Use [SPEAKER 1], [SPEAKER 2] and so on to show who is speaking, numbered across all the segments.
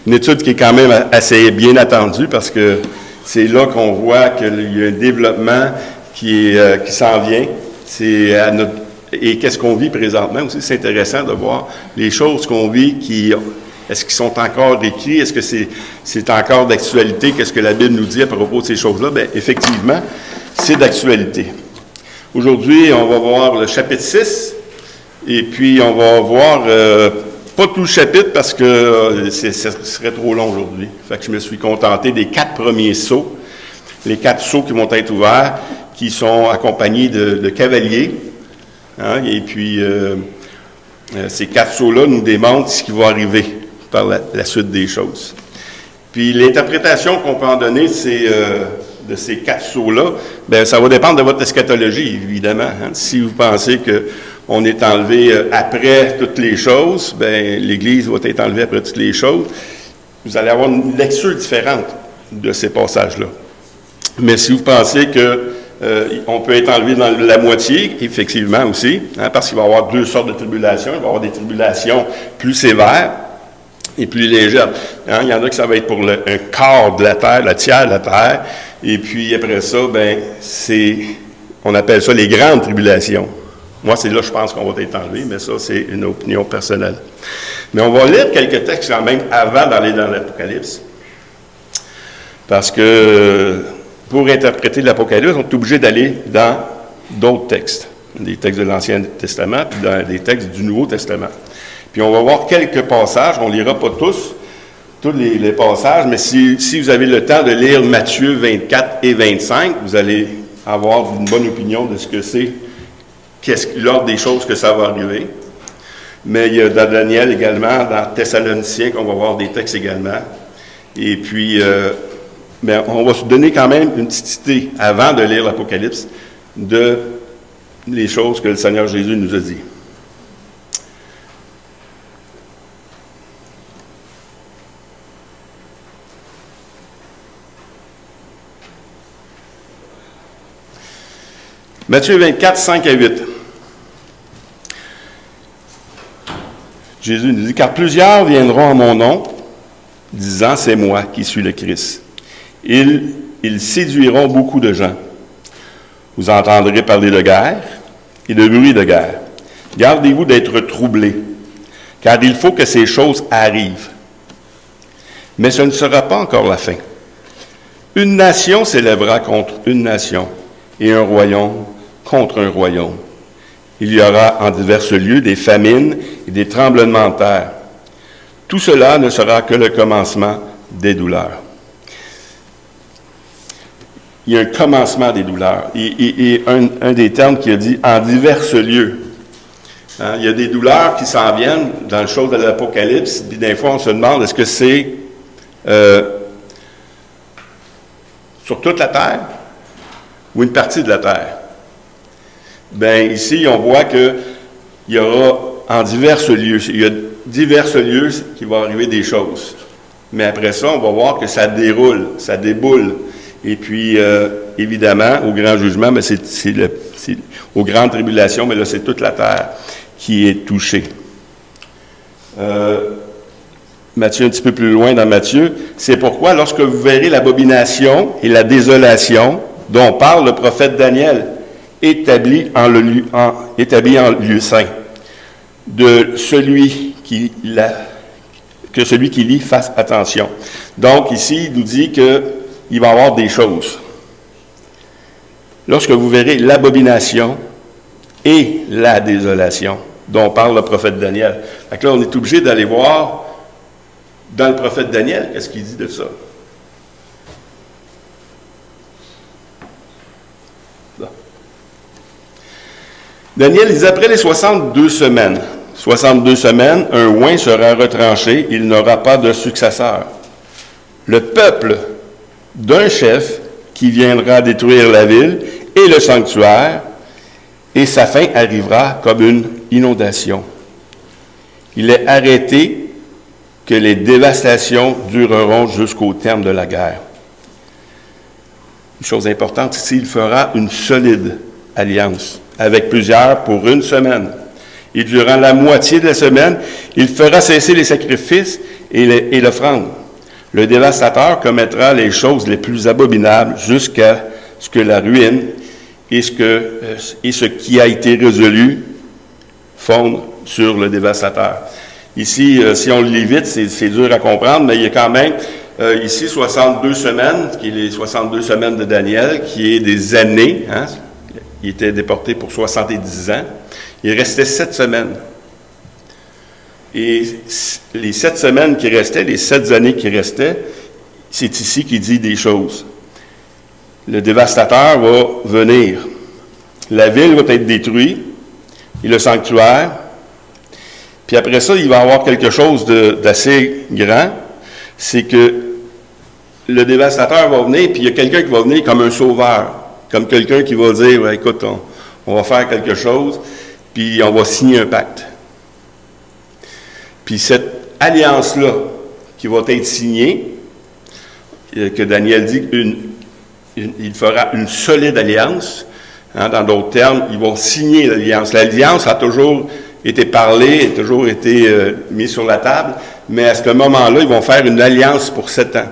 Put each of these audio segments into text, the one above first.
[SPEAKER 1] une étude qui est quand même assez bien attendue parce que c'est là qu'on voit qu'il y a un développement qui s'en vient. Et qu'est-ce qu'on vit présentement aussi, c'est intéressant de voir les choses qu'on vit est-ce qu'ils sont encore écrits? Est-ce que c'est encore d'actualité? Qu'est-ce que la Bible nous dit à propos de ces choses-là? Bien, effectivement, c'est d'actualité. Aujourd'hui, on va voir le chapitre 6, et puis on va voir, pas tout le chapitre parce que ce serait trop long aujourd'hui. Fait que je me suis contenté des 4 premiers sceaux, les 4 sceaux qui vont être ouverts, qui sont accompagnés de cavaliers. Hein, et puis, ces 4 sceaux-là nous démontrent ce qui va arriver par la suite des choses. Puis, l'interprétation qu'on peut en donner de ces 4 sceaux-là, bien, ça va dépendre de votre eschatologie, évidemment. Hein. Si vous pensez qu'on est enlevé après toutes les choses, bien, l'Église va être enlevée après toutes les choses. Vous allez avoir une lecture différente de ces passages-là. Mais si vous pensez qu'on peut être enlevé dans la moitié, effectivement aussi, hein, parce qu'il va y avoir 2 sortes de tribulations. Il va y avoir des tribulations plus sévères et plus légères. Hein, il y en a que ça va être pour un quart de la terre, le tiers de la terre. Et puis après ça, ben on appelle ça les grandes tribulations. Moi, c'est là, je pense qu'on va être enlevé, mais ça, c'est une opinion personnelle. Mais on va lire quelques textes quand même avant d'aller dans l'Apocalypse. Parce que pour interpréter l'Apocalypse, on est obligé d'aller dans d'autres textes. Des textes de l'Ancien Testament, puis dans des textes du Nouveau Testament. Puis on va voir quelques passages, on ne lira pas tous les passages, mais si vous avez le temps de lire Matthieu 24 et 25, vous allez avoir une bonne opinion de ce que c'est, l'ordre des choses que ça va arriver. Mais il y a dans Daniel également, dans Thessaloniciens, qu'on va voir des textes également. Et puis, on va se donner quand même une petite idée, avant de lire l'Apocalypse, de les choses que le Seigneur Jésus nous a dit. Matthieu 24, 5 à 8. Jésus nous dit, « Car plusieurs viendront en mon nom, disant, c'est moi qui suis le Christ. Ils séduiront beaucoup de gens. Vous entendrez parler de guerre et de bruit de guerre. Gardez-vous d'être troublés, car il faut que ces choses arrivent. Mais ce ne sera pas encore la fin. Une nation s'élèvera contre une nation, et un royaume contre un royaume. Il y aura en divers lieux des famines et des tremblements de terre. Tout cela ne sera que le commencement des douleurs. » Il y a un commencement des douleurs. Et un des termes qui a dit « en divers lieux ». Hein, il y a des douleurs qui s'en viennent dans le chose de l'Apocalypse, puis des fois on se demande est-ce que c'est sur toute la terre ou une partie de la terre. Bien, ici, on voit qu'il y aura en divers lieux. Il y a divers lieux qui vont arriver des choses. Mais après ça, on va voir que ça déroule, ça déboule. Et puis, évidemment, au grand jugement, mais c'est aux grandes tribulations, mais là, c'est toute la terre qui est touchée. Matthieu, un petit peu plus loin dans Matthieu, c'est pourquoi, lorsque vous verrez l'abomination et la désolation dont parle le prophète Daniel, établi en lieu saint, que celui qui lit fasse attention. Donc, ici, il nous dit qu'il va y avoir des choses. Lorsque vous verrez l'abomination et la désolation dont parle le prophète Daniel. Fait que là, on est obligé d'aller voir dans le prophète Daniel, qu'est-ce qu'il dit de ça? Daniel dit, après les 62 semaines, un oint sera retranché, il n'aura pas de successeur. Le peuple d'un chef qui viendra détruire la ville et le sanctuaire, et sa fin arrivera comme une inondation. Il est arrêté que les dévastations dureront jusqu'au terme de la guerre. Une chose importante ici, il fera une solide alliance avec plusieurs pour une semaine. Et durant la moitié de la semaine, il fera cesser les sacrifices et l'offrande. Le dévastateur commettra les choses les plus abominables jusqu'à ce que la ruine et ce qui a été résolu fondent sur le dévastateur. Ici, si on le lit vite, c'est dur à comprendre, mais il y a quand même ici 62 semaines, qui est les 62 semaines de Daniel, qui est des années. Hein? Il était déporté pour 70 ans. Il restait 7 semaines. Et les 7 semaines qui restaient, les 7 années qui restaient, c'est ici qu'il dit des choses. Le dévastateur va venir. La ville va être détruite, et le sanctuaire. Puis après ça, il va y avoir quelque chose d'assez grand. C'est que le dévastateur va venir, puis il y a quelqu'un qui va venir comme un sauveur. Comme quelqu'un qui va dire, ouais, écoute, on va faire quelque chose, puis on va signer un pacte. Puis cette alliance-là, qui va être signée, que Daniel dit, il fera une solide alliance. Hein, dans d'autres termes, ils vont signer l'alliance. L'alliance a toujours été parlée, a toujours été mise sur la table, mais à ce moment-là, ils vont faire une alliance pour 7 ans.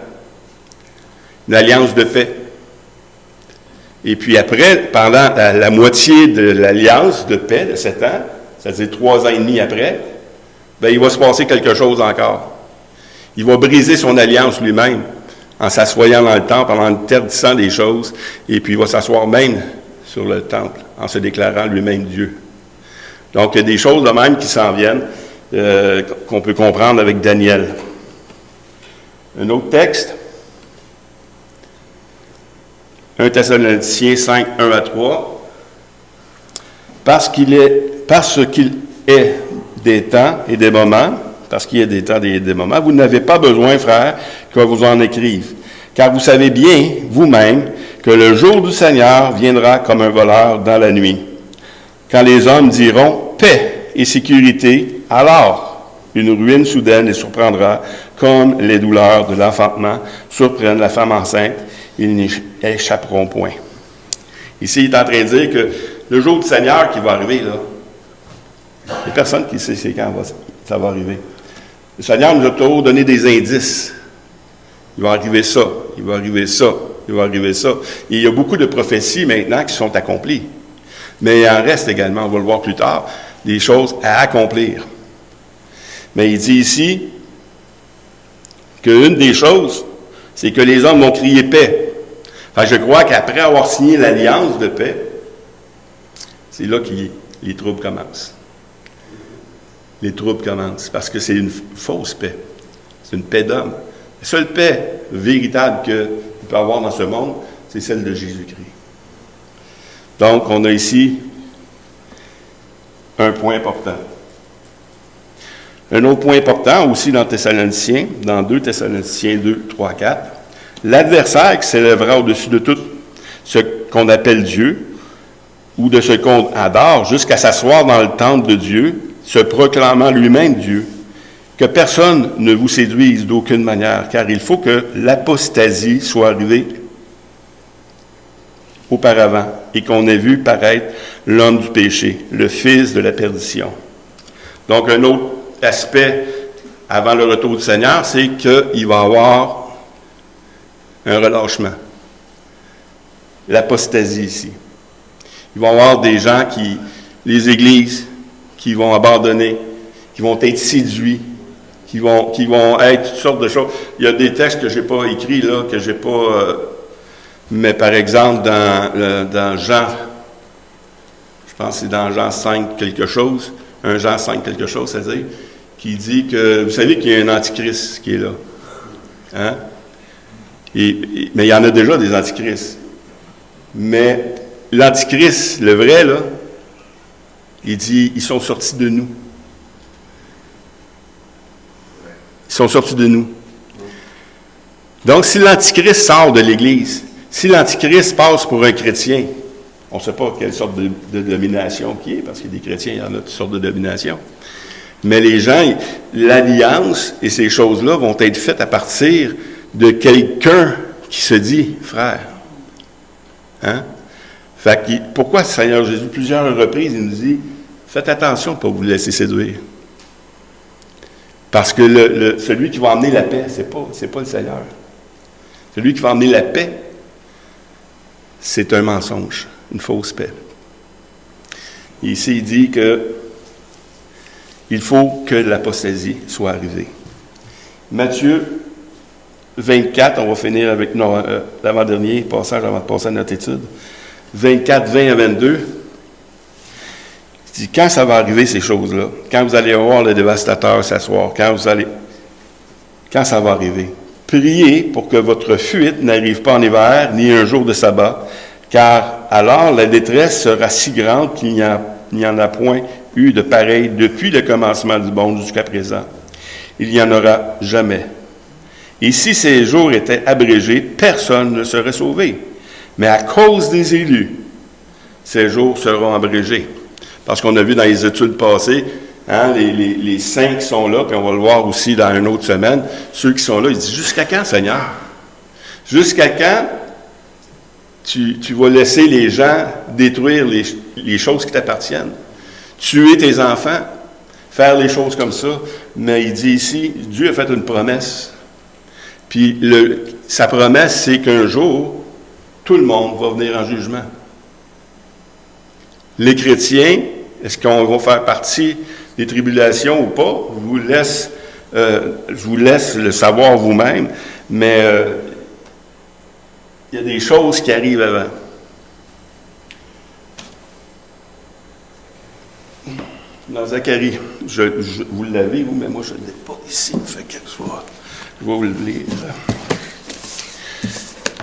[SPEAKER 1] Une alliance de paix. Et puis après, pendant la moitié de l'alliance de paix de 7 ans, c'est-à-dire 3 ans et demi après, bien, il va se passer quelque chose encore. Il va briser son alliance lui-même en s'assoyant dans le temple, en interdisant des choses, et puis il va s'asseoir même sur le temple, en se déclarant lui-même Dieu. Donc, il y a des choses de même qui s'en viennent, qu'on peut comprendre avec Daniel. Un autre texte, 1 Thessaloniciens 5, 1 à 3. Parce qu'il est des temps et des moments, parce qu'il y a des temps et des moments, vous n'avez pas besoin, frères, que vous en écrive. Car vous savez bien, vous-même, que le jour du Seigneur viendra comme un voleur dans la nuit. Quand les hommes diront paix et sécurité, alors une ruine soudaine les surprendra, comme les douleurs de l'enfantement surprennent la femme enceinte. Ils n'y échapperont point. Ici, il est en train de dire que le jour du Seigneur qui va arriver, là, il n'y a personne qui sait c'est quand ça va arriver. Le Seigneur nous a toujours donné des indices. Il va arriver ça, il va arriver ça, il va arriver ça. Et il y a beaucoup de prophéties maintenant qui sont accomplies. Mais il en reste également, on va le voir plus tard, des choses à accomplir. Mais il dit ici qu'une des choses, c'est que les hommes vont crier paix. Enfin, je crois qu'après avoir signé l'alliance de paix, c'est là que les troubles commencent. Les troubles commencent, parce que c'est une fausse paix. C'est une paix d'homme. La seule paix véritable qu'il peut y avoir dans ce monde, c'est celle de Jésus-Christ. Donc, on a ici un point important. Un autre point important aussi dans Thessaloniciens, dans 2 Thessaloniciens 2, 3, 4, l'adversaire qui s'élèvera au-dessus de tout ce qu'on appelle Dieu, ou de ce qu'on adore, jusqu'à s'asseoir dans le temple de Dieu, se proclamant lui-même Dieu, que personne ne vous séduise d'aucune manière, car il faut que l'apostasie soit arrivée auparavant, et qu'on ait vu paraître l'homme du péché, le fils de la perdition. Donc, un autre aspect avant le retour du Seigneur, c'est qu'il va y avoir un relâchement. L'apostasie ici. Il va y avoir des gens les églises, qui vont abandonner, qui vont être séduits, qui vont être toutes sortes de choses. Il y a des textes que je n'ai pas écrits, là, que je n'ai pas... mais par exemple, dans Jean, je pense que c'est dans Jean 5 quelque chose, 1 Jean 5 quelque chose, c'est-à-dire, qui dit que, vous savez qu'il y a un antichrist qui est là. Hein? Mais il y en a déjà des antichrists. Mais l'antichrist, le vrai, là, il dit, ils sont sortis de nous. Ils sont sortis de nous. Donc, si l'antichrist sort de l'Église, si l'antichrist passe pour un chrétien, on ne sait pas quelle sorte de domination qui est, parce que des chrétiens, il y en a toutes sortes de dominations. Mais les gens, l'alliance et ces choses-là vont être faites à partir de quelqu'un qui se dit frère. Hein? Fait que, pourquoi le Seigneur Jésus, plusieurs reprises, il nous dit Faites attention de ne pas vous laisser séduire. Parce que celui qui va emmener la paix, c'est pas le Seigneur. Celui qui va emmener la paix, c'est un mensonge, une fausse paix. Et ici, il dit qu'il faut que l'apostasie soit arrivée. Matthieu 24, on va finir avec l'avant-dernier passage avant de passer à notre étude. 24, 20 à 22. Il dit, quand ça va arriver, ces choses-là, quand vous allez voir le dévastateur s'asseoir, quand ça va arriver, priez pour que votre fuite n'arrive pas en hiver, ni un jour de sabbat, car alors la détresse sera si grande qu'il n'y en a point eu de pareil depuis le commencement du monde jusqu'à présent. Il n'y en aura jamais. Et si ces jours étaient abrégés, personne ne serait sauvé. Mais à cause des élus, ces jours seront abrégés. Parce qu'on a vu dans les études passées, les saints qui sont là, puis on va le voir aussi dans une autre semaine, ceux qui sont là, ils disent, jusqu'à quand, Seigneur? Jusqu'à quand tu vas laisser les gens détruire les choses qui t'appartiennent? Tuer tes enfants, faire les choses comme ça. Mais il dit ici, Dieu a fait une promesse. Puis sa promesse, c'est qu'un jour, tout le monde va venir en jugement. Les chrétiens, est-ce qu'on va faire partie des tribulations ou pas? Je vous laisse le savoir vous-même, mais il y a des choses qui arrivent avant. Dans Zacharie, vous l'avez, vous, mais moi je ne l'ai pas ici, fait que je vais vous le lire.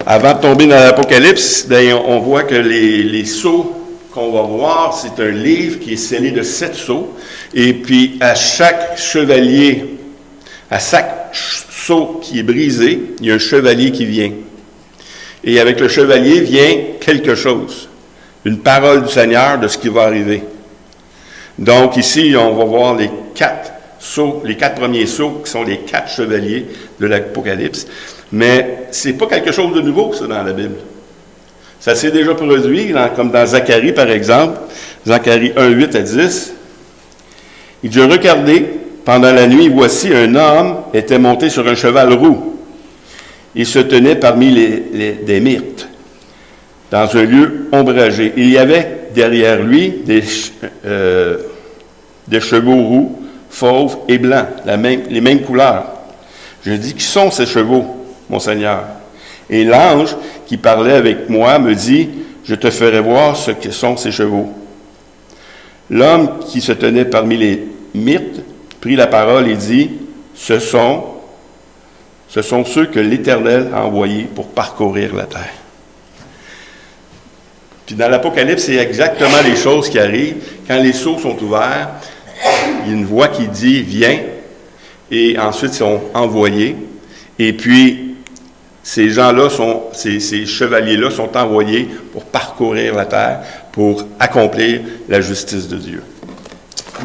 [SPEAKER 1] Avant de tomber dans l'Apocalypse, on voit que les sceaux qu'on va voir, c'est un livre qui est scellé de 7 sceaux. Et puis, à chaque chevalier, à chaque sceau qui est brisé, il y a un chevalier qui vient. Et avec le chevalier vient quelque chose, une parole du Seigneur de ce qui va arriver. Donc, ici, on va voir les 4 sceaux, les 4 premiers sceaux, qui sont les 4 chevaliers de l'Apocalypse. Mais ce n'est pas quelque chose de nouveau, ça, dans la Bible. Ça s'est déjà produit, comme dans Zacharie, par exemple, Zacharie 1, 8 à 10. Il dit, « Regardez, pendant la nuit, voici un homme était monté sur un cheval roux. Il se tenait parmi des myrtes, dans un lieu ombragé. Il y avait derrière lui des chevaux roux, fauves et blancs, les mêmes couleurs. Je dis, qui sont ces chevaux, mon Seigneur? Et l'ange qui parlait avec moi me dit, je te ferai voir ce que sont ces chevaux. L'homme qui se tenait parmi les myrtes prit la parole et dit, ce sont ceux que l'Éternel a envoyés pour parcourir la terre. Puis dans l'Apocalypse, c'est exactement les choses qui arrivent. Quand les sceaux sont ouverts, il y a une voix qui dit, viens, et ensuite ils sont envoyés. Et puis, ces gens-là, ces chevaliers-là sont envoyés pour parcourir la terre, pour accomplir la justice de Dieu.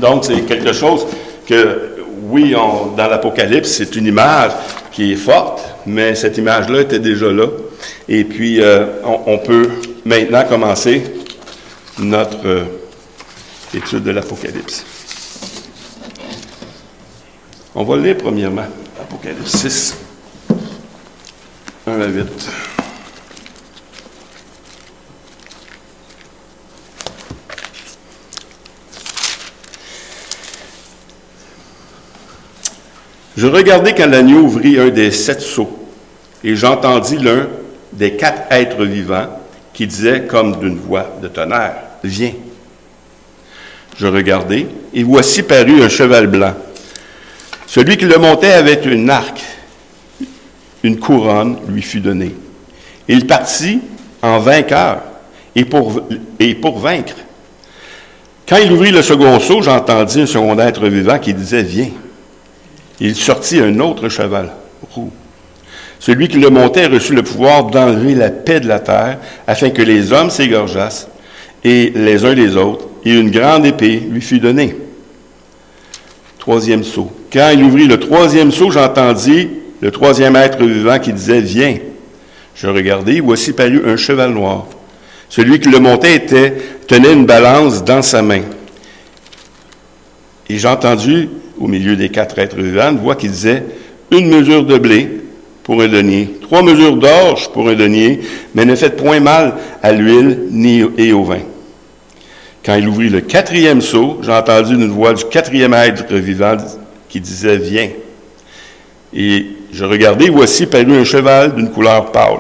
[SPEAKER 1] Donc, c'est quelque chose que, oui, dans l'Apocalypse, c'est une image qui est forte, mais cette image-là était déjà là. Et puis, on peut maintenant commencer notre étude de l'Apocalypse. On va lire premièrement Apocalypse 6, 1 à 8. Je regardai quand l'agneau ouvrit un des 7 sceaux, et j'entendis l'un des 4 êtres vivants qui disait comme d'une voix de tonnerre, « Viens !» Je regardai, et voici parut un cheval blanc. Celui qui le montait avait une arc, une couronne lui fut donnée. Il partit en vainqueur et pour vaincre. Quand il ouvrit le second sceau, j'entendis un second être vivant qui disait « Viens !» Il sortit un autre cheval roux. Celui qui le montait reçut le pouvoir d'enlever la paix de la terre, afin que les hommes s'égorgeassent, et les uns les autres, et une grande épée lui fut donnée. 3e sceau. Quand il ouvrit le 3e sceau, j'entendis le 3e être vivant qui disait « Viens !» Je regardai, voici parut un cheval noir. Celui qui le montait tenait une balance dans sa main. Et j'ai entendu, au milieu des 4 êtres vivants, une voix qui disait « Une mesure de blé pour un denier, 3 mesures d'orge pour un denier, mais ne faites point mal à l'huile et au vin. » Quand il ouvrit le 4e seau, j'ai entendu une voix du 4e être vivant qui disait « Viens. » Et je regardai, voici parut un cheval d'une couleur pâle.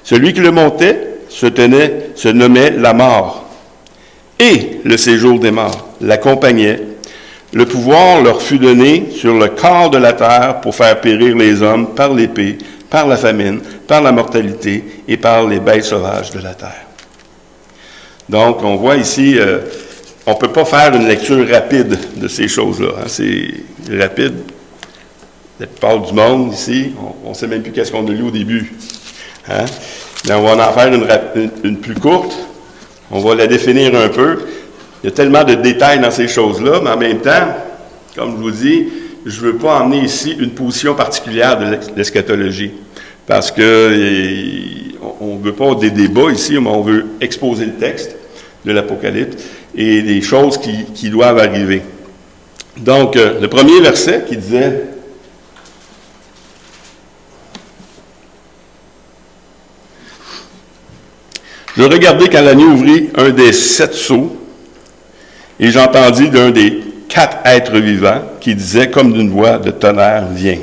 [SPEAKER 1] Celui qui le montait se nommait la mort. Et le séjour des morts l'accompagnait. Le pouvoir leur fut donné sur le corps de la terre pour faire périr les hommes par l'épée, par la famine, par la mortalité et par les bêtes sauvages de la terre. Donc, on voit ici, on ne peut pas faire une lecture rapide de ces choses-là. Hein. C'est rapide. La plupart du monde ici, on ne sait même plus qu'est-ce qu'on a lu au début. Hein? Mais on va en faire une plus courte. On va la définir un peu. Il y a tellement de détails dans ces choses-là, mais en même temps, comme je vous dis, je ne veux pas emmener ici une position particulière de l'eschatologie. Parce qu'on ne veut pas des débats ici, mais on veut exposer le texte de l'Apocalypse et des choses qui doivent arriver. Donc, le premier verset qui disait... Je regardai quand l'agneau ouvrit un des 7 seaux, et j'entendis d'un des 4 êtres vivants qui disait comme d'une voix de tonnerre, viens.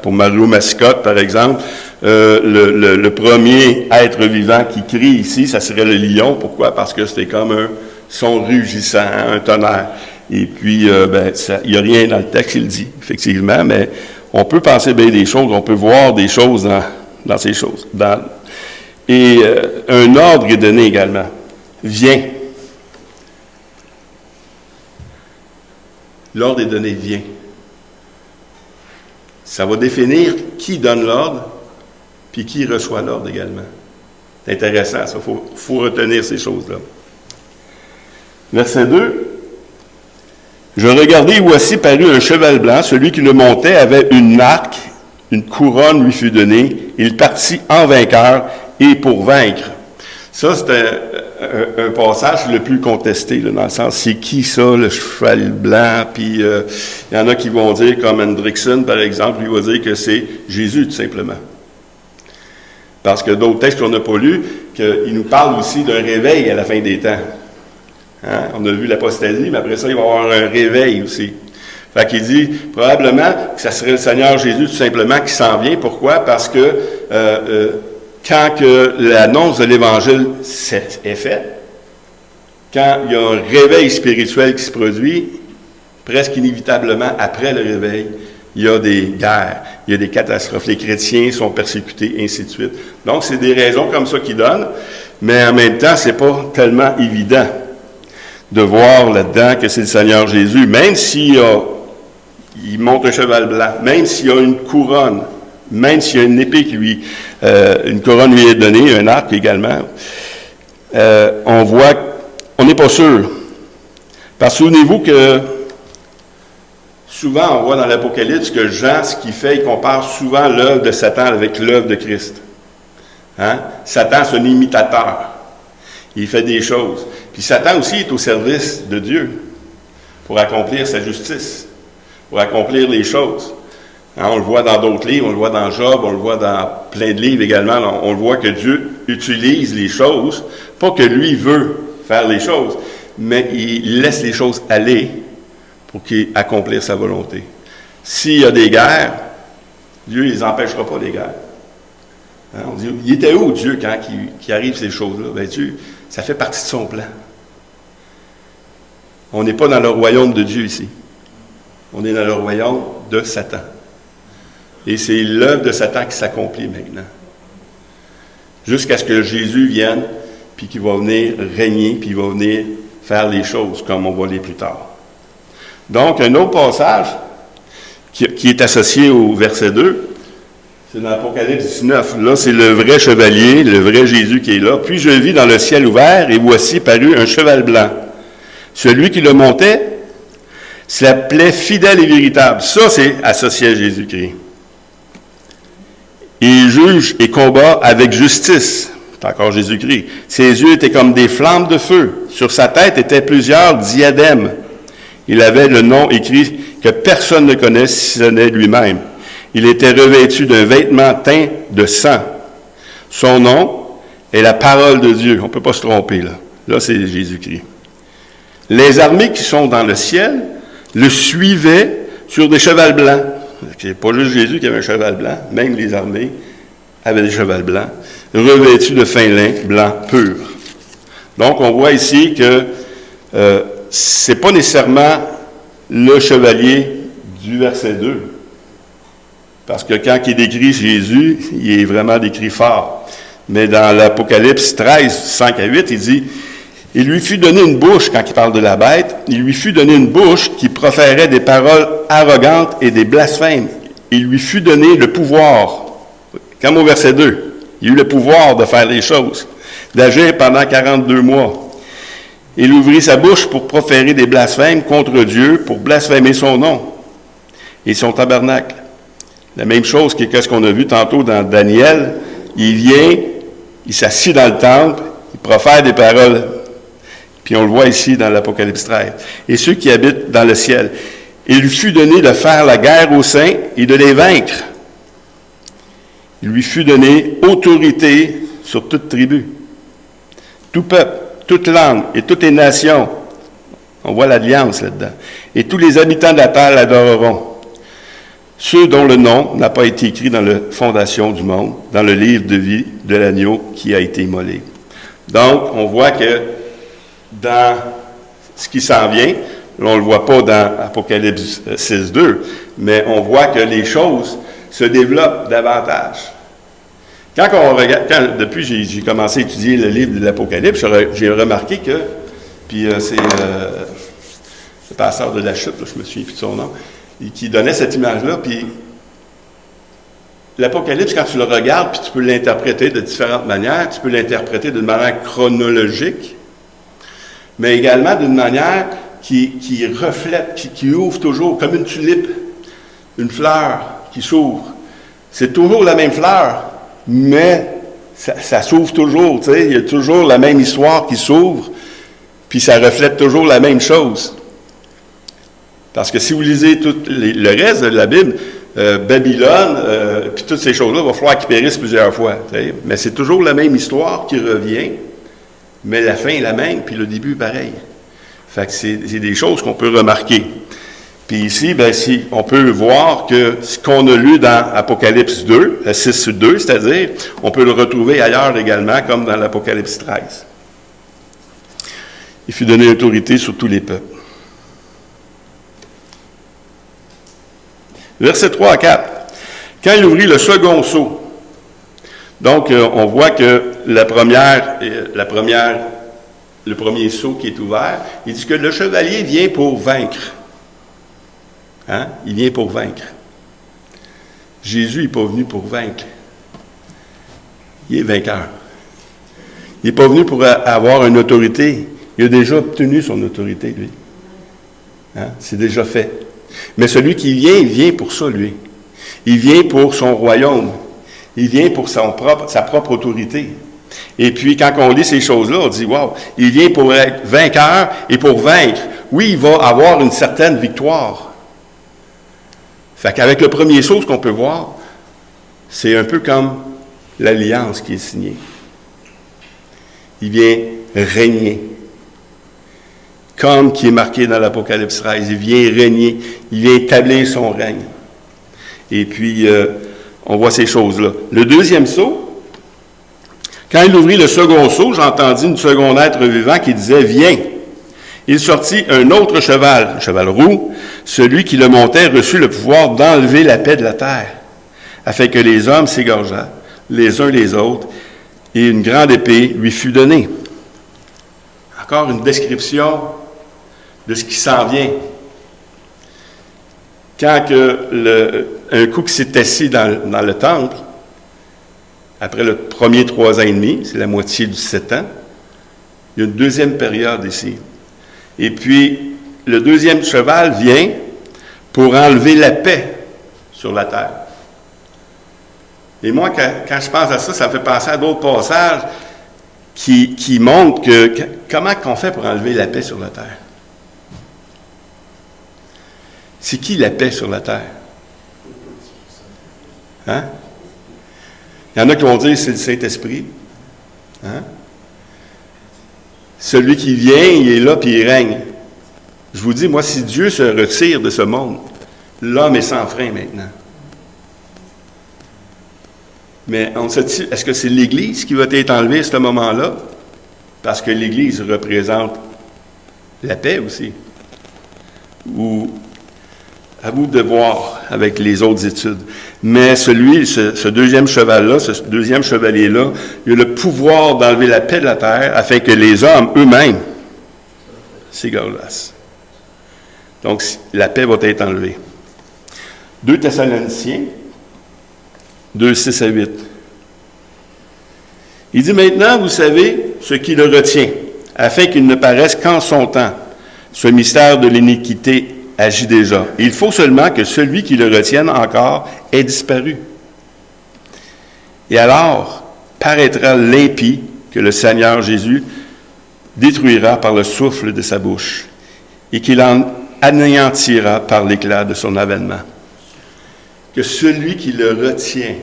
[SPEAKER 1] Pour Mario Mascotte, par exemple, le premier être vivant qui crie ici, ça serait le lion. Pourquoi? Parce que c'était comme un son rugissant, hein, un tonnerre. Et puis, il n'y a rien dans le texte, il dit, effectivement, mais on peut penser bien des choses, on peut voir des choses dans ces choses. Et un ordre est donné également. Viens. L'ordre est donné, viens. Ça va définir qui donne l'ordre, puis qui reçoit l'ordre également. C'est intéressant, ça. Il faut retenir ces choses-là. Verset 2. Je regardai, et voici parut un cheval blanc. Celui qui le montait avait une arc, une couronne lui fut donnée. Il partit en vainqueur et pour vaincre. Ça, c'est un passage le plus contesté, là, dans le sens, c'est qui ça, le cheval blanc? Puis, il y en a qui vont dire, comme Hendrickson, par exemple, lui va dire que c'est Jésus, tout simplement. Parce que d'autres textes qu'on n'a pas lus, qu'il nous parle aussi d'un réveil à la fin des temps. Hein? On a vu l'apostasie, mais après ça, il va y avoir un réveil aussi. Fait qu'il dit, probablement, que ça serait le Seigneur Jésus, tout simplement, qui s'en vient. Pourquoi? Parce que... quand que l'annonce de l'Évangile est faite, quand il y a un réveil spirituel qui se produit, presque inévitablement après le réveil, il y a des guerres, il y a des catastrophes. Les chrétiens sont persécutés, ainsi de suite. Donc, c'est des raisons comme ça qui donnent, mais en même temps, c'est pas tellement évident de voir là-dedans que c'est le Seigneur Jésus, même s'il monte un cheval blanc, même s'il y a une couronne, même s'il y a une épée qui une couronne lui est donnée, un arc également, on voit, on n'est pas sûr. Parce que souvenez-vous que souvent on voit dans l'Apocalypse que Jean, ce qu'il fait, il compare souvent l'œuvre de Satan avec l'œuvre de Christ. Hein? Satan, c'est un imitateur. Il fait des choses. Puis Satan aussi est au service de Dieu pour accomplir sa justice, pour accomplir les choses. Hein, on le voit dans d'autres livres, on le voit dans Job, on le voit dans plein de livres également. On le voit que Dieu utilise les choses, pas que lui veut faire les choses, mais il laisse les choses aller pour qu'il accomplisse sa volonté. S'il y a des guerres, Dieu ne les empêchera pas, les guerres. Hein, on dit, il était où Dieu quand il arrive ces choses-là? Bien, Dieu, ça fait partie de son plan. On n'est pas dans le royaume de Dieu ici. On est dans le royaume de Satan. Et c'est l'œuvre de Satan qui s'accomplit maintenant. Jusqu'à ce que Jésus vienne, puis qu'il va venir régner, puis il va venir faire les choses, comme on va lire plus tard. Donc, un autre passage qui est associé au verset 2, c'est dans l'Apocalypse 19. Là, c'est le vrai chevalier, le vrai Jésus qui est là. Puis je vis dans le ciel ouvert, et voici parut un cheval blanc. Celui qui le montait s'appelait fidèle et véritable. Ça, c'est associé à Jésus-Christ. Il juge et combat avec justice. C'est encore Jésus-Christ. Ses yeux étaient comme des flammes de feu. Sur sa tête étaient plusieurs diadèmes. Il avait le nom écrit que personne ne connaît si ce n'est lui-même. Il était revêtu d'un vêtement teint de sang. Son nom est la parole de Dieu. On ne peut pas se tromper, là. Là, c'est Jésus-Christ. Les armées qui sont dans le ciel le suivaient sur des chevals blancs. C'est pas juste Jésus qui avait un cheval blanc, même les armées avaient des chevals blancs, revêtus de fin lin blanc pur. Donc, on voit ici que c'est pas nécessairement le chevalier du verset 2. Parce que quand il décrit Jésus, il est vraiment décrit fort. Mais dans l'Apocalypse 13, 5 à 8, il dit « Il lui fut donné une bouche », quand il parle de la bête, « il lui fut donné une bouche qui proférait des paroles arrogantes et des blasphèmes. Il lui fut donné le pouvoir », comme au verset 2, il a eu le pouvoir de faire les choses, d'agir pendant 42 mois. Il ouvrit sa bouche pour proférer des blasphèmes contre Dieu, pour blasphémer son nom et son tabernacle. La même chose que ce qu'on a vu tantôt dans Daniel, il vient, il s'assit dans le temple, il profère des paroles, puis on le voit ici dans l'Apocalypse 13. Et ceux qui habitent dans le ciel, il lui fut donné de faire la guerre aux saints et de les vaincre. Il lui fut donné autorité sur toute tribu, tout peuple, toute langue et toutes les nations. On voit l'alliance là-dedans. Et tous les habitants de la terre l'adoreront. Ceux dont le nom n'a pas été écrit dans la fondation du monde, dans le livre de vie de l'agneau qui a été immolé. Donc, on voit que dans ce qui s'en vient, là, on ne le voit pas dans Apocalypse 6.2, mais on voit que les choses se développent davantage. Quand on regarde, depuis j'ai commencé à étudier le livre de l'Apocalypse, j'ai remarqué que, puis c'est le pasteur de la chute, là, je me souviens plus de son nom, qui donnait cette image-là, puis l'Apocalypse, quand tu le regardes, puis tu peux l'interpréter de différentes manières, tu peux l'interpréter d'une manière chronologique, mais également d'une manière qui reflète, qui ouvre toujours, comme une tulipe, une fleur qui s'ouvre. C'est toujours la même fleur, mais ça s'ouvre toujours, tu sais, il y a toujours la même histoire qui s'ouvre, puis ça reflète toujours la même chose. Parce que si vous lisez tout le reste de la Bible, Babylone, puis toutes ces choses-là, il va falloir qu'ils périssent plusieurs fois. Mais c'est toujours la même histoire qui revient, mais la fin est la même, puis le début pareil. Fait que c'est des choses qu'on peut remarquer. Puis ici, on peut voir que ce qu'on a lu dans Apocalypse 2, 6-2, c'est-à-dire, on peut le retrouver ailleurs également, comme dans l'Apocalypse 13. Il fut donné autorité sur tous les peuples. Versets 3 à 4. Quand il ouvrit le second sceau, donc on voit que le premier sceau qui est ouvert, il dit que le chevalier vient pour vaincre. Hein? Il vient pour vaincre. Jésus n'est pas venu pour vaincre. Il est vainqueur. Il n'est pas venu pour avoir une autorité. Il a déjà obtenu son autorité, lui. Hein? C'est déjà fait. Mais celui qui vient, il vient pour ça, lui. Il vient pour son royaume. Il vient pour sa propre autorité. Et puis, quand on lit ces choses-là, on dit, wow, il vient pour être vainqueur et pour vaincre. Oui, il va avoir une certaine victoire. Fait qu'avec le premier sceau, ce qu'on peut voir, c'est un peu comme l'alliance qui est signée. Il vient régner. Comme qui est marqué dans l'Apocalypse 13. Il vient régner. Il vient établir son règne. Et puis, on voit ces choses-là. Le deuxième sceau, quand il ouvrit le second sceau, j'entendis une seconde être vivant qui disait « Viens ». Il sortit un autre cheval, un cheval roux. Celui qui le montait reçut le pouvoir d'enlever la paix de la terre, afin que les hommes s'égorgeassent les uns les autres, et une grande épée lui fut donnée. Encore une description de ce qui s'en vient. Quand un coup qui s'est assis dans le temple, après le premier 3 ans et demi, c'est la moitié du 7 ans, il y a une deuxième période ici. Et puis, le deuxième cheval vient pour enlever la paix sur la terre. Et moi, quand je pense à ça, ça me fait penser à d'autres passages qui montrent comment on fait pour enlever la paix sur la terre. C'est qui la paix sur la terre? Hein? Il y en a qui vont dire c'est le Saint-Esprit. Hein? Celui qui vient, il est là puis il règne. Je vous dis, moi, si Dieu se retire de ce monde, l'homme est sans frein maintenant. Mais on se dit, est-ce que c'est l'Église qui va être enlevée à ce moment-là? Parce que l'Église représente la paix aussi. Ou à vous de voir avec les autres études. Mais ce deuxième cheval-là, ce deuxième chevalier-là, il a le pouvoir d'enlever la paix de la terre afin que les hommes eux-mêmes s'égorgent. Donc, la paix va être enlevée. 2 Thessaloniciens, 2, 6 à 8. Il dit, maintenant, vous savez ce qui le retient, afin qu'il ne paraisse qu'en son temps. Ce mystère de l'iniquité agit déjà. Il faut seulement que celui qui le retienne encore ait disparu. Et alors, paraîtra l'impie que le Seigneur Jésus détruira par le souffle de sa bouche, et qu'il en anéantira par l'éclat de son avènement. Que celui qui le retient,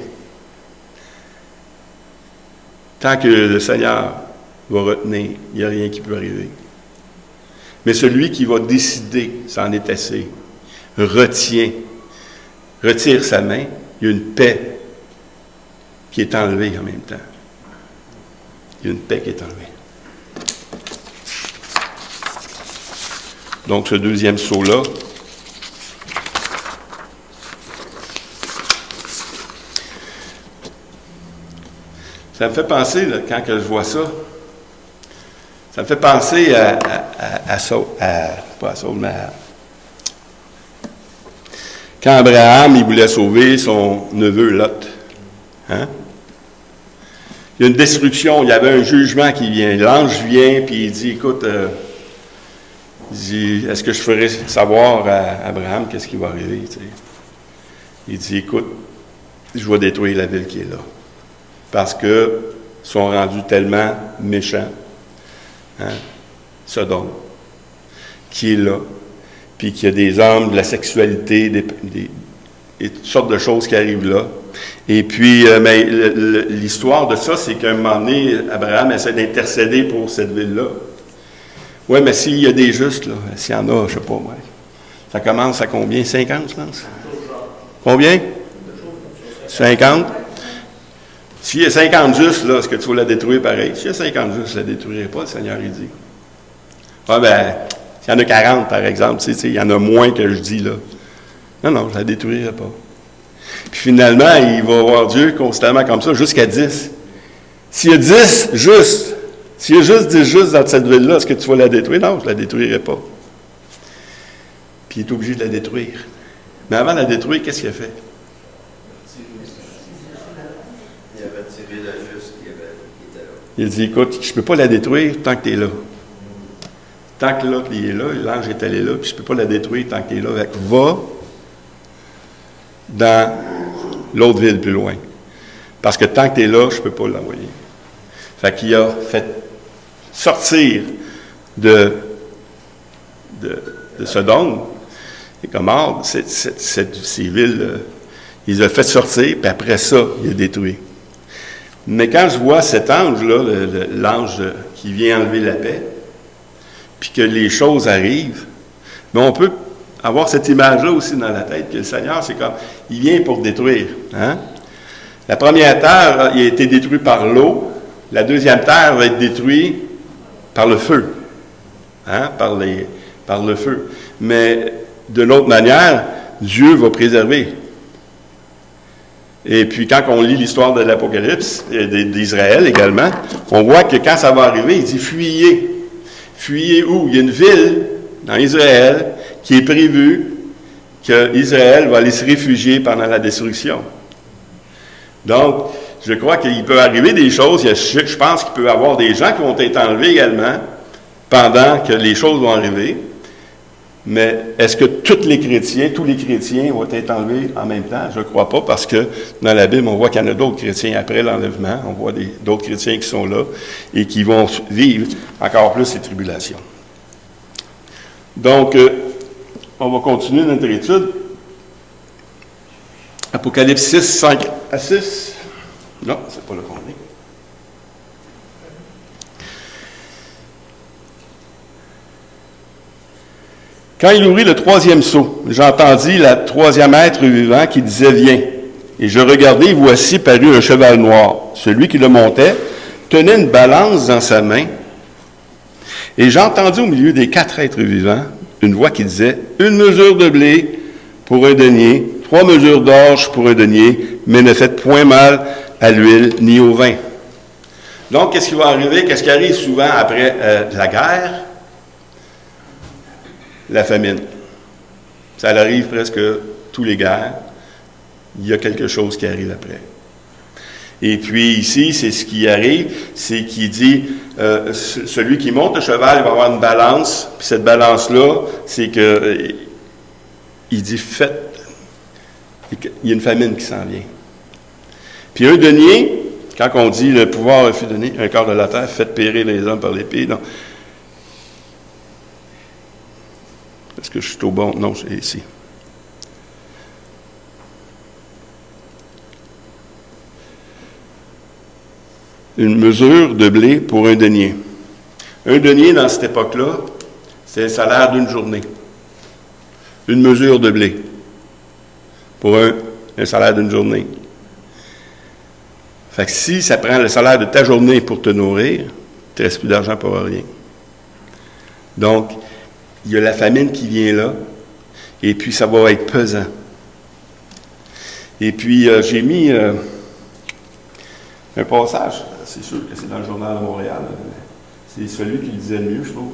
[SPEAKER 1] tant que le Seigneur va retenir, il n'y a rien qui peut arriver. Mais celui qui va décider, c'en est assez, retire sa main, il y a une paix qui est enlevée en même temps. Il y a une paix qui est enlevée. Donc, ce deuxième saut-là, ça me fait penser, là, quand que je vois ça, ça me fait penser quand Abraham, il voulait sauver son neveu Lot. Hein? Il y a une destruction, il y avait un jugement qui vient. L'ange vient, puis il dit, écoute, il dit, est-ce que je ferais savoir à Abraham qu'est-ce qui va arriver? Tu sais? Il dit, écoute, je vais détruire la ville qui est là. Parce qu'ils sont rendus tellement méchants. Hein? Sodome, qui est là, puis qu'il y a des hommes, de la sexualité, et toutes sortes de choses qui arrivent là. Et puis, mais l'histoire de ça, c'est qu'à un moment donné, Abraham essaie d'intercéder pour cette ville-là. Oui, mais s'il y a des justes, là, s'il y en a, je ne sais pas, moi. Ça commence à combien? 50, je pense? Combien? 50? S'il y a 50 justes, là, est-ce que tu vas la détruire pareil? S'il y a 50 justes, je ne la détruirai pas, le Seigneur, il dit. Ah ben, s'il y en a 40, par exemple, tu sais, il y en a moins que je dis, là. Non, je ne la détruirai pas. Puis finalement, il va voir Dieu constamment comme ça, jusqu'à 10. S'il y a 10 justes, s'il y a juste 10 justes dans cette ville-là, est-ce que tu vas la détruire? Non, je ne la détruirai pas. Puis il est obligé de la détruire. Mais avant de la détruire, qu'est-ce qu'il a fait? Il dit, écoute, je ne peux pas la détruire tant que tu es là. Tant que l'autre il est là, l'ange est allé là, puis je ne peux pas la détruire tant que tu es là. Fait que va dans l'autre ville plus loin. Parce que tant que tu es là, je ne peux pas l'envoyer. Fait qu'il a fait sortir de Sodome et Gomorrhe, ces villes, il les a fait sortir, puis après ça, il a détruit. Mais quand je vois cet ange-là, l'ange qui vient enlever la paix, puis que les choses arrivent, mais on peut avoir cette image-là aussi dans la tête, que le Seigneur, c'est comme, il vient pour détruire. Hein? La première terre, il a été détruit par l'eau. La deuxième terre va être détruite par le feu. Hein? Par le feu. Mais de l'autre manière, Dieu va préserver. Et puis, quand on lit l'histoire de l'Apocalypse, et d'Israël également, on voit que quand ça va arriver, il dit « Fuyez ». Fuyez où? Il y a une ville dans Israël qui est prévue qu'Israël va aller se réfugier pendant la destruction. Donc, je crois qu'il peut arriver des choses, je pense qu'il peut y avoir des gens qui vont être enlevés également pendant que les choses vont arriver. Mais est-ce que tous les chrétiens vont être enlevés en même temps? Je ne crois pas, parce que dans la Bible, on voit qu'il y en a d'autres chrétiens après l'enlèvement. On voit d'autres chrétiens qui sont là et qui vont vivre encore plus ces tribulations. Donc, on va continuer notre étude. Apocalypse 6, 5 à 6. Non, c'est pas le qu'on est. Quand il ouvrit le troisième sceau, j'entendis le troisième être vivant qui disait « Viens ». Et je regardai, et voici parut un cheval noir. Celui qui le montait tenait une balance dans sa main. Et j'entendis au milieu des 4 êtres vivants une voix qui disait « Une mesure de blé pour un denier, 3 mesures d'orge pour un denier, mais ne faites point mal à l'huile ni au vin. » Donc, qu'est-ce qui va arriver? Qu'est-ce qui arrive souvent après la guerre? La famine. Ça arrive presque tous les guerres. Il y a quelque chose qui arrive après. Et puis ici, c'est ce qui arrive, c'est qu'il dit, celui qui monte le cheval, il va avoir une balance, puis cette balance-là, c'est que, il dit, faites, il y a une famine qui s'en vient. Puis un denier, quand on dit le pouvoir fut donné, un quart de la terre, faites périr les hommes par l'épée, non. Est-ce que je suis au bon? Non, c'est ici. Une mesure de blé pour un denier. Un denier, dans cette époque-là, c'est le salaire d'une journée. Une mesure de blé pour un salaire d'une journée. Fait que si ça prend le salaire de ta journée pour te nourrir, tu ne restes plus d'argent pour rien. Donc, il y a la famine qui vient là, et puis ça va être pesant. Et puis, j'ai mis un passage, c'est sûr que c'est dans le Journal de Montréal, c'est celui qui le disait le mieux, je trouve,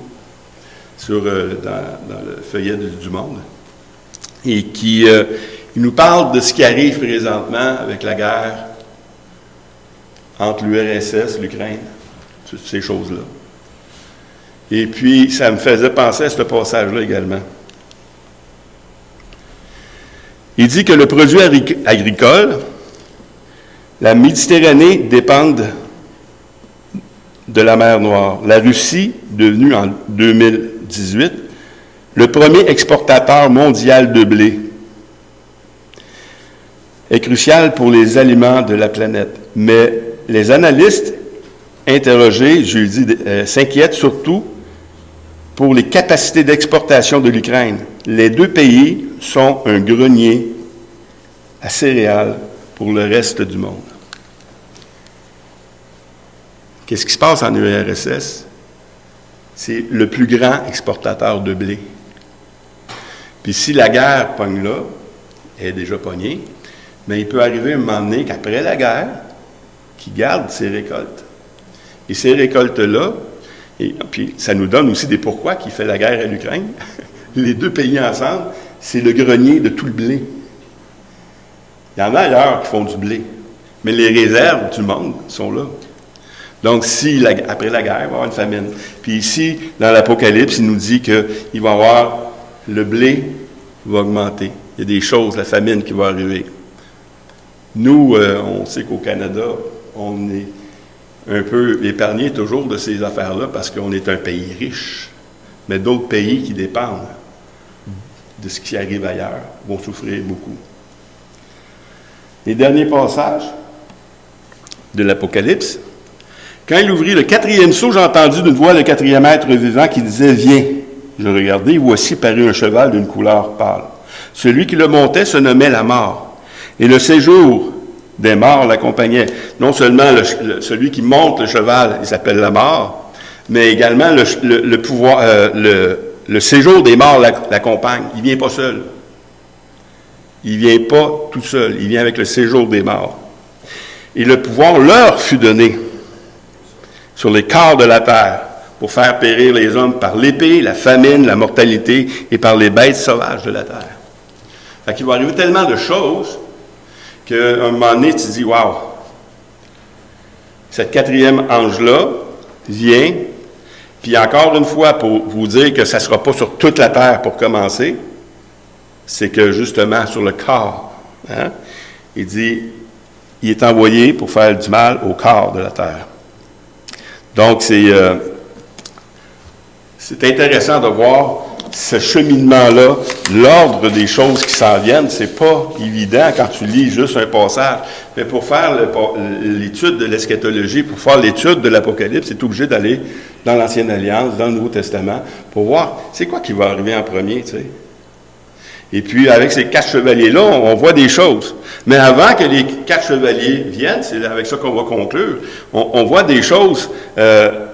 [SPEAKER 1] dans le feuillet du Monde, et qui il nous parle de ce qui arrive présentement avec la guerre entre l'URSS, l'Ukraine, toutes ces choses-là. Et puis, ça me faisait penser à ce passage-là également. Il dit que le produit agricole, la Méditerranée dépendent de la mer Noire. La Russie, devenue en 2018 le premier exportateur mondial de blé, est crucial pour les aliments de la planète. Mais les analystes interrogés jeudi s'inquiètent surtout pour les capacités d'exportation de l'Ukraine. Les deux pays sont un grenier à céréales pour le reste du monde. Qu'est-ce qui se passe en URSS? C'est le plus grand exportateur de blé. Puis si la guerre pogne là, elle est déjà pognée, mais il peut arriver un moment donné qu'après la guerre, qu'il garde ses récoltes. Et ces récoltes-là, et puis ça nous donne aussi des pourquoi qui fait la guerre à l'Ukraine. Les deux pays ensemble, c'est le grenier de tout le blé. Il y en a ailleurs qui font du blé, mais les réserves du monde sont là. Donc, après la guerre, il va y avoir une famine. Puis ici, dans l'Apocalypse, il nous dit qu'il va y avoir le blé va augmenter. Il y a des choses, la famine qui va arriver. Nous, on sait qu'au Canada, on est un peu épargné toujours de ces affaires-là parce qu'on est un pays riche. Mais d'autres pays qui dépendent de ce qui arrive ailleurs vont souffrir beaucoup. Les derniers passages de l'Apocalypse. Quand il ouvrit le 4e sceau, j'ai entendu d'une voix le 4e être vivant qui disait « Viens ». Je regardai, voici parut un cheval d'une couleur pâle. Celui qui le montait se nommait la mort. Et le séjour des morts l'accompagnait. Non seulement celui qui monte le cheval, il s'appelle la mort, mais également le séjour des morts l'accompagne. Il ne vient pas seul. Il ne vient pas tout seul. Il vient avec le séjour des morts. Et le pouvoir leur fut donné sur les corps de la terre pour faire périr les hommes par l'épée, la famine, la mortalité et par les bêtes sauvages de la terre. Fait qu'il va arriver tellement de choses qu'à un moment donné, tu te dis, wow, cette 4e ange-là vient, puis encore une fois, pour vous dire que ça ne sera pas sur toute la terre pour commencer, c'est que justement sur le corps, il dit, il est envoyé pour faire du mal au corps de la terre. Donc, c'est intéressant de voir ce cheminement-là, l'ordre des choses qui s'en viennent, c'est pas évident quand tu lis juste un passage. Mais pour faire l'étude de l'eschatologie, pour faire l'étude de l'Apocalypse, c'est obligé d'aller dans l'Ancienne Alliance, dans le Nouveau Testament, pour voir c'est quoi qui va arriver en premier, tu sais. Et puis, avec ces 4 chevaliers-là, on voit des choses. Mais avant que les 4 chevaliers viennent, c'est avec ça qu'on va conclure, on voit des choses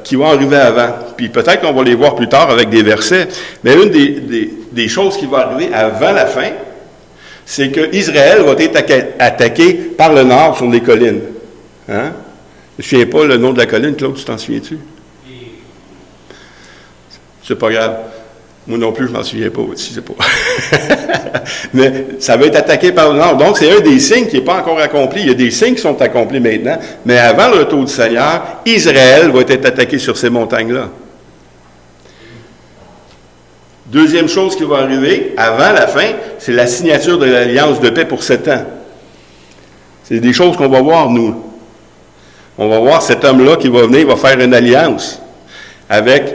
[SPEAKER 1] qui vont arriver avant. Puis peut-être qu'on va les voir plus tard avec des versets. Mais une des choses qui va arriver avant la fin, c'est qu'Israël va être attaqué par le nord sur les collines. Hein? Je ne me souviens pas le nom de la colline, Claude, tu t'en souviens-tu? C'est pas grave. Moi non plus, je m'en souviens pas aussi, c'est pas. Mais ça va être attaqué par le nord. Donc, c'est un des signes qui n'est pas encore accompli. Il y a des signes qui sont accomplis maintenant. Mais avant le retour du Seigneur, Israël va être attaqué sur ces montagnes-là. Deuxième chose qui va arriver, avant la fin, c'est la signature de l'Alliance de paix pour 7 ans. C'est des choses qu'on va voir, nous. On va voir cet homme-là qui va venir, il va faire une alliance avec,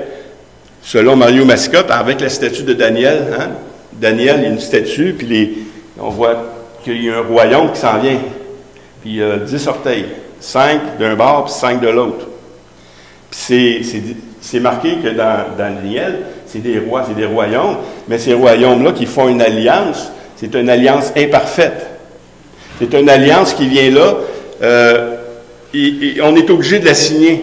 [SPEAKER 1] selon Mario Mascotte, avec la statue de Daniel. Hein? Daniel, il y a une statue, puis on voit qu'il y a un royaume qui s'en vient. Puis il y a 10 orteils, 5 d'un bord, puis 5 de l'autre. Puis c'est marqué que dans Daniel, c'est des rois, c'est des royaumes, mais ces royaumes-là qui font une alliance, c'est une alliance imparfaite. C'est une alliance qui vient là, et on est obligé de la signer.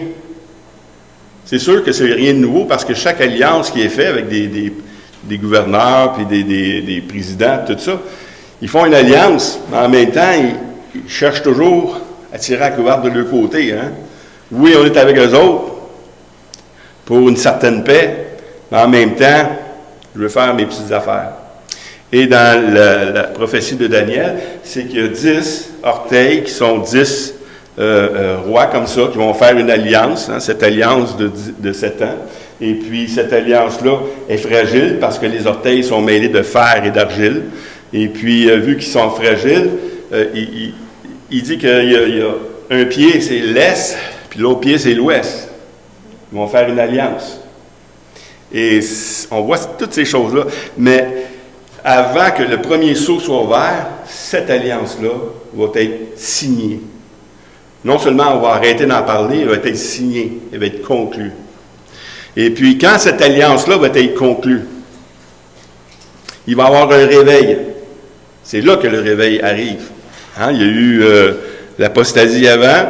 [SPEAKER 1] C'est sûr que c'est rien de nouveau parce que chaque alliance qui est faite avec des gouverneurs, puis des présidents, tout ça, ils font une alliance, mais en même temps, ils cherchent toujours à tirer la couverte de leur côté. Hein? Oui, on est avec eux autres pour une certaine paix, mais en même temps, je veux faire mes petites affaires. Et dans la prophétie de Daniel, c'est qu'il y a 10 orteils qui sont 10 rois comme ça, qui vont faire une alliance, hein, cette alliance de 7 ans. Et puis, cette alliance-là est fragile parce que les orteils sont mêlés de fer et d'argile. Et puis, vu qu'ils sont fragiles, il dit qu'il y a un pied, c'est l'Est, puis l'autre pied, c'est l'Ouest. Ils vont faire une alliance. Et on voit toutes ces choses-là. Mais avant que le premier sceau soit ouvert, cette alliance-là va être signée. Non seulement on va arrêter d'en parler, elle va être signée, elle va être conclue. Et puis, quand cette alliance-là va être conclue, il va y avoir un réveil. C'est là que le réveil arrive. Hein? Il y a eu l'apostasie avant,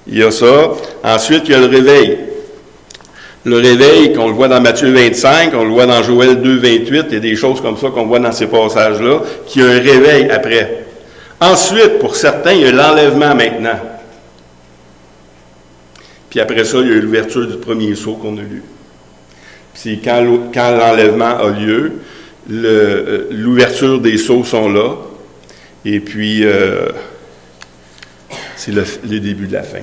[SPEAKER 1] il y a ça. Ensuite, il y a le réveil. Le réveil, qu'on le voit dans Matthieu 25, on le voit dans Joël 2, 28, il y a des choses comme ça qu'on voit dans ces passages-là, qu'il y a un réveil après. Ensuite, pour certains, il y a l'enlèvement maintenant. Puis après ça, il y a eu l'ouverture du premier sceau qu'on a lu. Puis quand l'enlèvement a lieu, l'ouverture des sceaux sont là, et puis c'est le début de la fin.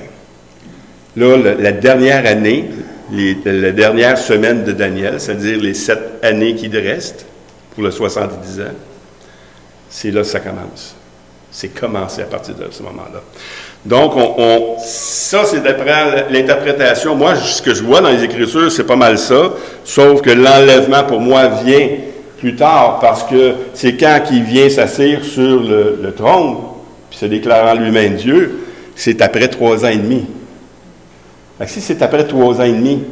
[SPEAKER 1] Là, la dernière année, la dernière semaine de Daniel, c'est-à-dire les 7 années qui restent, pour le 70 ans, c'est là que ça commence. C'est commencé à partir de ce moment-là. Donc, ça, c'est d'après l'interprétation. Moi, ce que je vois dans les Écritures, c'est pas mal ça, sauf que l'enlèvement, pour moi, vient plus tard, parce que c'est quand il vient s'asseoir sur le trône, puis se déclarant lui-même Dieu, c'est après 3 ans et demi. Fait que si c'est après 3 ans et demi,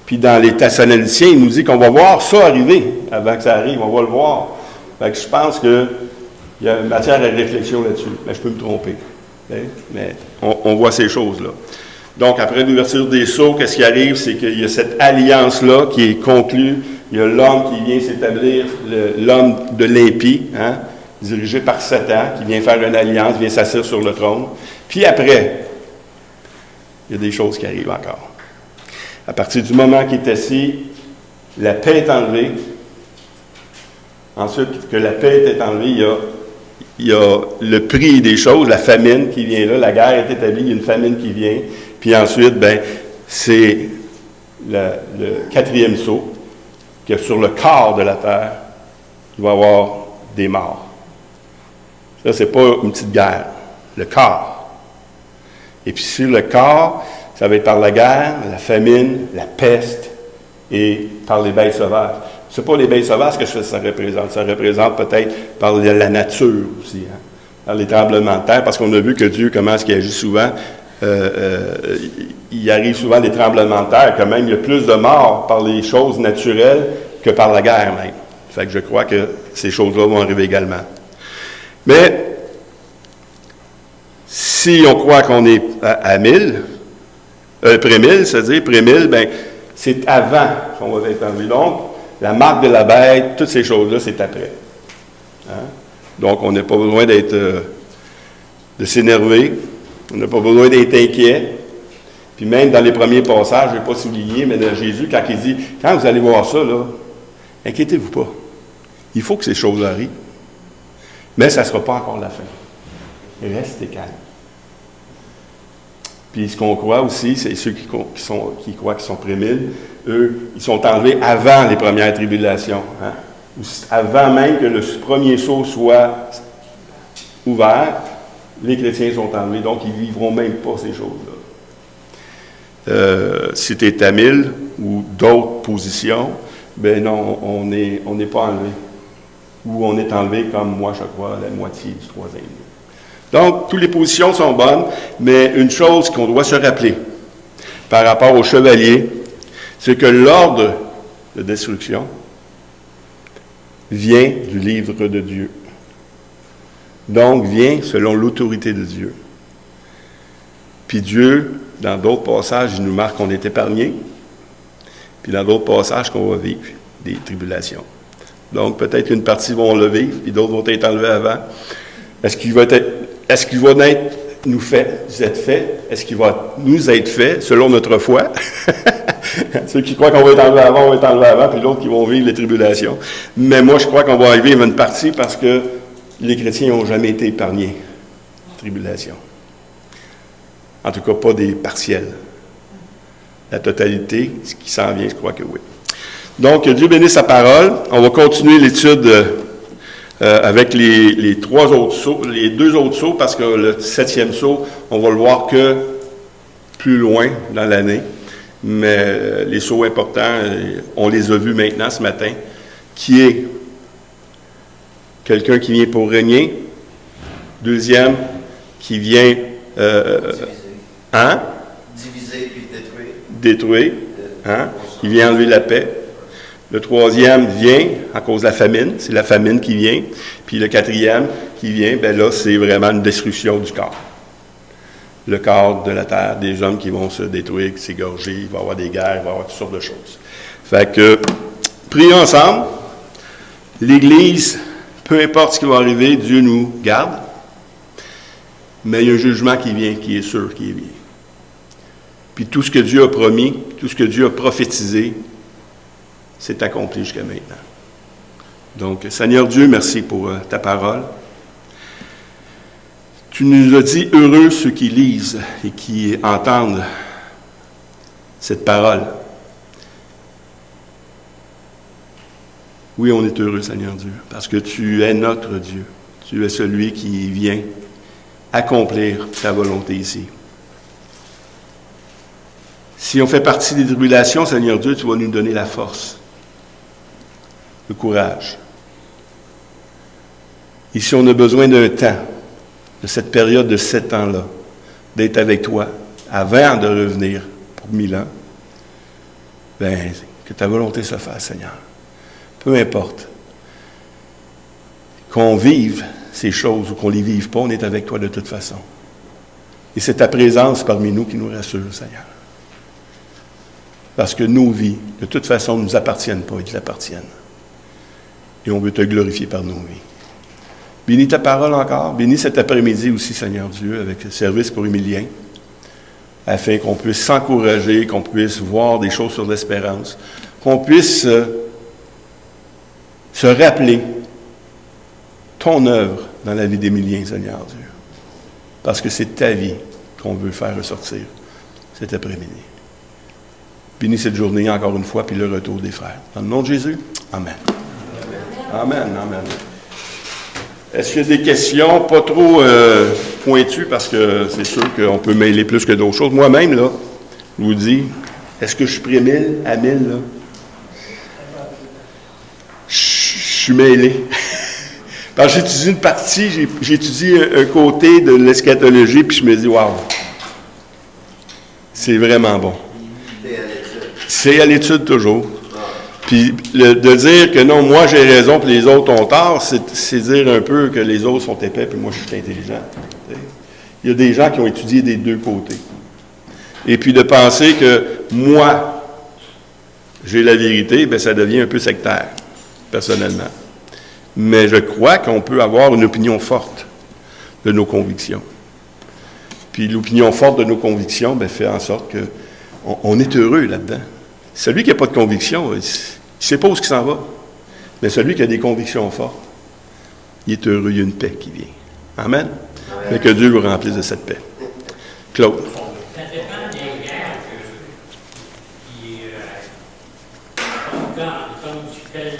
[SPEAKER 1] puis dans les Thessaloniciens, il nous dit qu'on va voir ça arriver, avant que ça arrive, on va le voir. Fait que je pense qu'il y a matière à réflexion là-dessus. Mais je peux me tromper. Mais on voit ces choses-là. Donc, après l'ouverture des sceaux, qu'est-ce qui arrive? C'est qu'il y a cette alliance-là qui est conclue. Il y a l'homme qui vient s'établir, l'homme de l'impie, hein, dirigé par Satan, qui vient faire une alliance, vient s'asseoir sur le trône. Puis après, il y a des choses qui arrivent encore. À partir du moment qu'il est assis, la paix est enlevée. Ensuite, que la paix est enlevée, il y a le prix des choses, la famine qui vient là, la guerre est établie, il y a une famine qui vient. Puis ensuite, c'est le 4e sceau, que sur le corps de la terre, il va y avoir des morts. Ça, c'est pas une petite guerre. Le corps. Et puis sur le corps, ça va être par la guerre, la famine, la peste et par les bêtes sauvages. C'est pas les bêtes sauvages que ça représente. Ça représente peut-être par la nature aussi, hein, par les tremblements de terre, parce qu'on a vu que Dieu, comment est-ce qu'il agit souvent, il arrive souvent des tremblements de terre, quand même, il y a plus de morts par les choses naturelles que par la guerre même. Fait que je crois que ces choses-là vont arriver également. Mais, si on croit qu'on est à 1000, pré-1000, c'est-à-dire pré-1000, bien, c'est avant qu'on va être enlevé. Donc, la marque de la bête, toutes ces choses-là, c'est après. Hein? Donc, on n'a pas besoin de s'énerver, on n'a pas besoin d'être inquiet. Puis même dans les premiers passages, je ne vais pas souligner, mais de Jésus, quand il dit, quand vous allez voir ça, là, inquiétez-vous pas. Il faut que ces choses arrivent. Mais ça ne sera pas encore la fin. Restez calme. Puis ce qu'on croit aussi, c'est ceux qui croient qu'ils sont pré-1000, eux, ils sont enlevés avant les premières tribulations. Hein? Avant même que le premier sceau soit ouvert, les chrétiens sont enlevés, donc ils ne vivront même pas ces choses-là. Si tu es à 1000 ou d'autres positions, ben non, on n'est pas enlevé. Ou on est enlevé comme moi, je crois, la moitié du troisième. Donc, toutes les positions sont bonnes, mais une chose qu'on doit se rappeler par rapport aux chevaliers, c'est que l'ordre de destruction vient du livre de Dieu. Donc, vient selon l'autorité de Dieu. Puis Dieu, dans d'autres passages, il nous marque qu'on est épargné, puis dans d'autres passages qu'on va vivre des tribulations. Donc, peut-être qu'une partie vont le vivre, puis d'autres vont être enlevés avant. Est-ce qu'il va nous être fait? Est-ce qu'il va nous être fait selon notre foi? Ceux qui croient qu'on va être enlevé avant, on va être enlevé avant, puis d'autres qui vont vivre les tribulations. Mais moi, je crois qu'on va y vivre une partie parce que les chrétiens n'ont jamais été épargnés. Tribulation. En tout cas, pas des partiels. La totalité, ce qui s'en vient, je crois que oui. Donc, Dieu bénisse sa parole. On va continuer l'étude avec les deux autres sceaux, parce que le 7e sceau, on va le voir que plus loin dans l'année. Mais les sceaux importants, on les a vus maintenant ce matin, qui est quelqu'un qui vient pour régner. Deuxième, qui vient...
[SPEAKER 2] Diviser puis
[SPEAKER 1] détruire. Hein? Il vient enlever la paix. Le troisième vient à cause de la famine. C'est la famine qui vient. Puis le quatrième qui vient, bien là, c'est vraiment une destruction du corps. Le corps de la terre, des hommes qui vont se détruire, s'égorger, il va y avoir des guerres, il va y avoir toutes sortes de choses. Fait que, prions ensemble. L'Église, peu importe ce qui va arriver, Dieu nous garde. Mais il y a un jugement qui vient, qui est sûr, qui vient. Puis tout ce que Dieu a promis, tout ce que Dieu a prophétisé, c'est accompli jusqu'à maintenant. Donc, Seigneur Dieu, merci pour ta parole. Tu nous as dit, heureux ceux qui lisent et qui entendent cette parole. Oui, on est heureux, Seigneur Dieu, parce que tu es notre Dieu. Tu es celui qui vient accomplir ta volonté ici. Si on fait partie des tribulations, Seigneur Dieu, tu vas nous donner la force, le courage. Et si on a besoin d'un temps, de cette période de 7 ans-là, d'être avec toi, avant de revenir pour 1000 ans, bien, que ta volonté se fasse, Seigneur. Peu importe. Qu'on vive ces choses ou qu'on ne les vive pas, on est avec toi de toute façon. Et c'est ta présence parmi nous qui nous rassure, Seigneur. Parce que nos vies, de toute façon, ne nous appartiennent pas, ils te appartiennent. Et on veut te glorifier par nos vies. Bénis ta parole encore. Bénis cet après-midi aussi, Seigneur Dieu, avec le service pour Émilien, afin qu'on puisse s'encourager, qu'on puisse voir des choses sur l'espérance, qu'on puisse se rappeler ton œuvre dans la vie d'Émilien, Seigneur Dieu. Parce que c'est ta vie qu'on veut faire ressortir cet après-midi. Bénis cette journée encore une fois, puis le retour des frères. Dans le nom de Jésus, Amen. Amen, amen. Est-ce qu'il y a des questions pas trop pointues, parce que c'est sûr qu'on peut mêler plus que d'autres choses. Moi-même, là, je vous dis, est-ce que je suis près 1000 à 1000, là? suis mêlé. Parce que j'étudie une partie, j'étudie un côté de l'eschatologie, puis je me dis, waouh, c'est vraiment bon. C'est à l'étude toujours. Puis de dire que non, moi j'ai raison, puis les autres ont tort, c'est dire un peu que les autres sont épais, puis moi je suis intelligent. Il y a des gens qui ont étudié des deux côtés. Et puis de penser que moi, j'ai la vérité, bien ça devient un peu sectaire, personnellement. Mais je crois qu'on peut avoir une opinion forte de nos convictions. Puis l'opinion forte de nos convictions bien, fait en sorte qu'on est heureux là-dedans. Celui qui n'a pas de conviction, il ne sait pas où il s'en va. Mais celui qui a des convictions fortes, il est heureux, il y a une paix qui vient. Amen. Mais que Dieu vous remplisse de cette paix. Claude.